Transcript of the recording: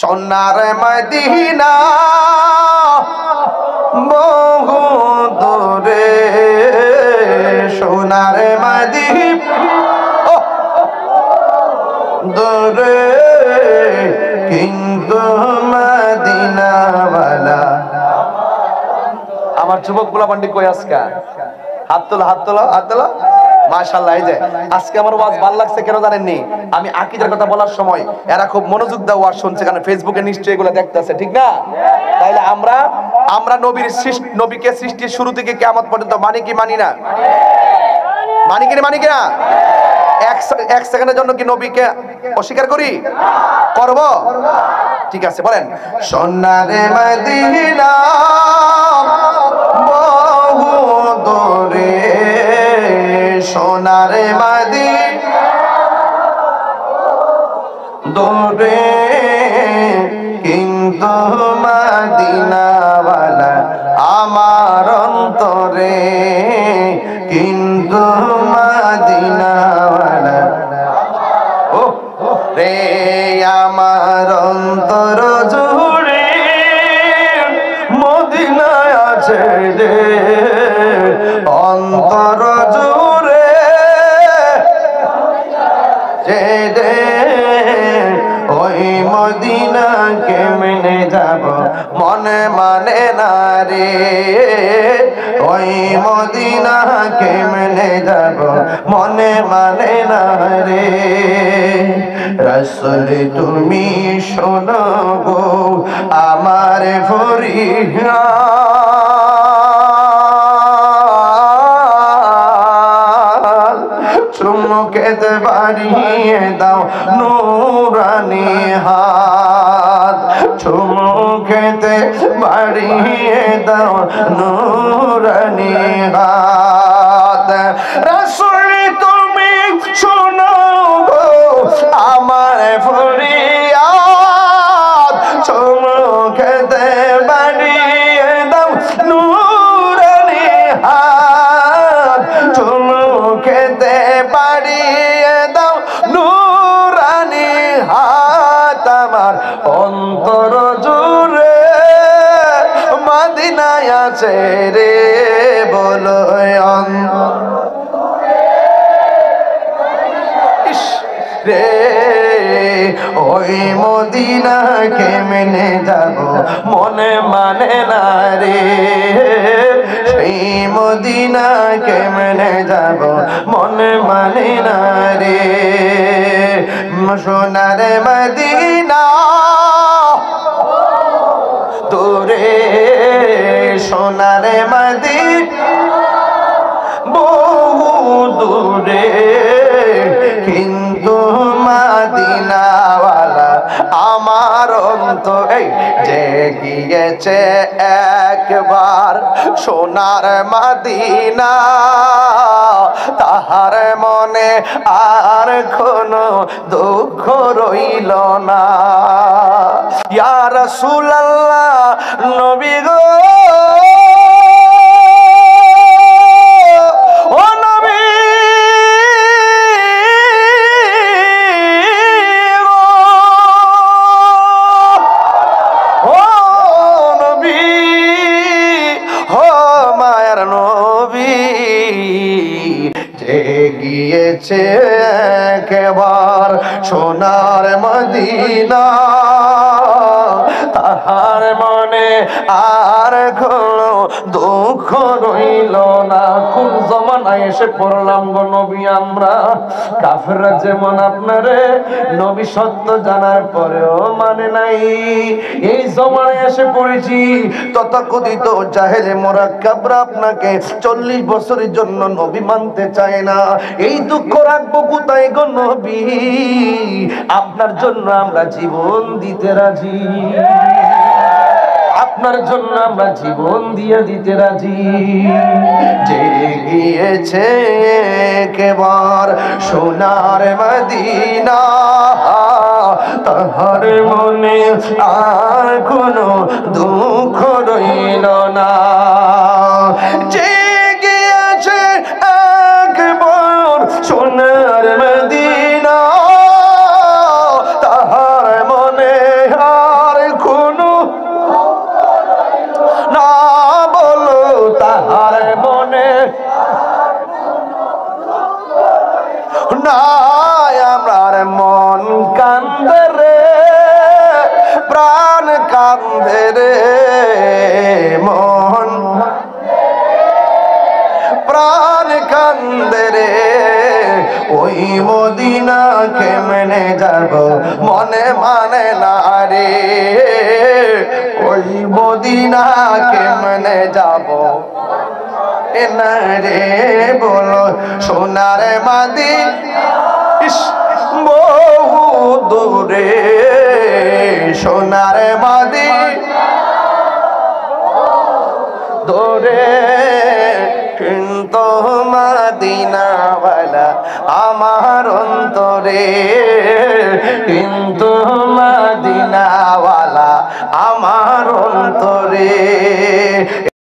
সোনার মদিনা বহু দূরে, সোনার মদিনা দূরে, কিন্তু মদিনাওয়ালা। আমার যুবক বলা পান্ডি কই আজকা? হাত তোলা, হাত তোলা, হাত তোলা। মাশাআল্লাহ। এই যে আজকে আমার ওয়াজ ভালো লাগছে কেন জানেননি? আমি আকীদার কথা বলার সময় এরা খুব মনোযোগ দিয়ে ওয়াজ শুনছে, কারণ ফেসবুকে নিশ্চয়ই এগুলো দেখতেছে, ঠিক না? তাইলে আমরা নবীকে সৃষ্টির শুরু থেকে কিয়ামত পর্যন্ত মানি কি মানি না? মানি কি না? এক সেকেন্ডের জন্য কি নবীকে অস্বীকার করি? করব? ঠিক আছে, বলেন সোনার মদিনা বহু দূরে, সোনার মদিনা দূরে, কিন্তু মদিনাওয়ালা আমার অন্তরে, কিন্তু মদিনাওয়ালা রে আমার অন্তর জুড়ে মদিনায় আছে রে, অন্তর জুড়ে রে, ওই মদিনা কেমনে যাব মনে মানে না রে, ওই মদিনা কেমনে যাব মনে মানে না রে। রাসূল তুমি শোনো গো আমার ফরিয়াদ, চুমুকেতে বাড়িয়ে দাও নূরানি হাত, চুমুকেতে বাড়িয়ে দাও নূরানি হাত। রাসূল তুমি শোনো গো আমার ফরিয়াদ, চুমুকেতে বাড়িয়ে দাও নূরানি হাত, চুমুকেতে বাড়িয়ে দাও নূরানি হাত, আমার অন্তর জুড়ে মদিনায় আছে রে, বলো রে, ওই মদিনা কেমনে যাব মনে মানে না রে, সেই মদিনা কেমনে যাব মনে মানে না রে। সোনার মদিনা দূরে, সোনার মদিনা বহু দূরে, কিন্তু মদিনাওয়ালা আমার অন্তর যে গিয়েছে একবার সোনার মদিনা, তাহার মনে আর কোনো দুঃখ রইল না। ইয়া রাসূলুল্লাহ নবী গো, গিয়েছে একবার সোনার মদিনা, তাহার মনে আর কোনো দুঃখ রইল না। কোন জমানায় এসে পড়লাম গো নবী আমরা? কাফেররা যেমন আপনারে নবী সত্য জানার পরেও মানে নাই, এই জমানায় এসে পড়েছি তথাকথিত জাহেলে মুরাক্কাবরা আপনাকে 40 বছরের জন্য নবী মানতে চায় না। এই দুঃখ রাখবো কোথায় গো নবী? আপনার জন্য আমরা জীবন দিতে রাজি, আপনার জন্য আমরা জীবন দিয়ে দিতে রাজি। যে গিয়েছে একবার সোনার মদিনা, তাহার মনে আর কোনো দুঃখ রইল না। যে গিয়েছে একবার সোনার মদিনা, তাহার মনে কান্দে রে মন প্রাণ কান্দে রে ওই মদিনা কেমনে যাব মনে মানে না রে ওই মদিনা কেমনে যাব না রে বলো সোনার মদিনা ইস বহু দূরে সোনার মদিনা দূরে কিন্তু মদিনাওয়ালা আমার অন্তরে কিন্তু মদিনাওয়ালা আমার অন্তরে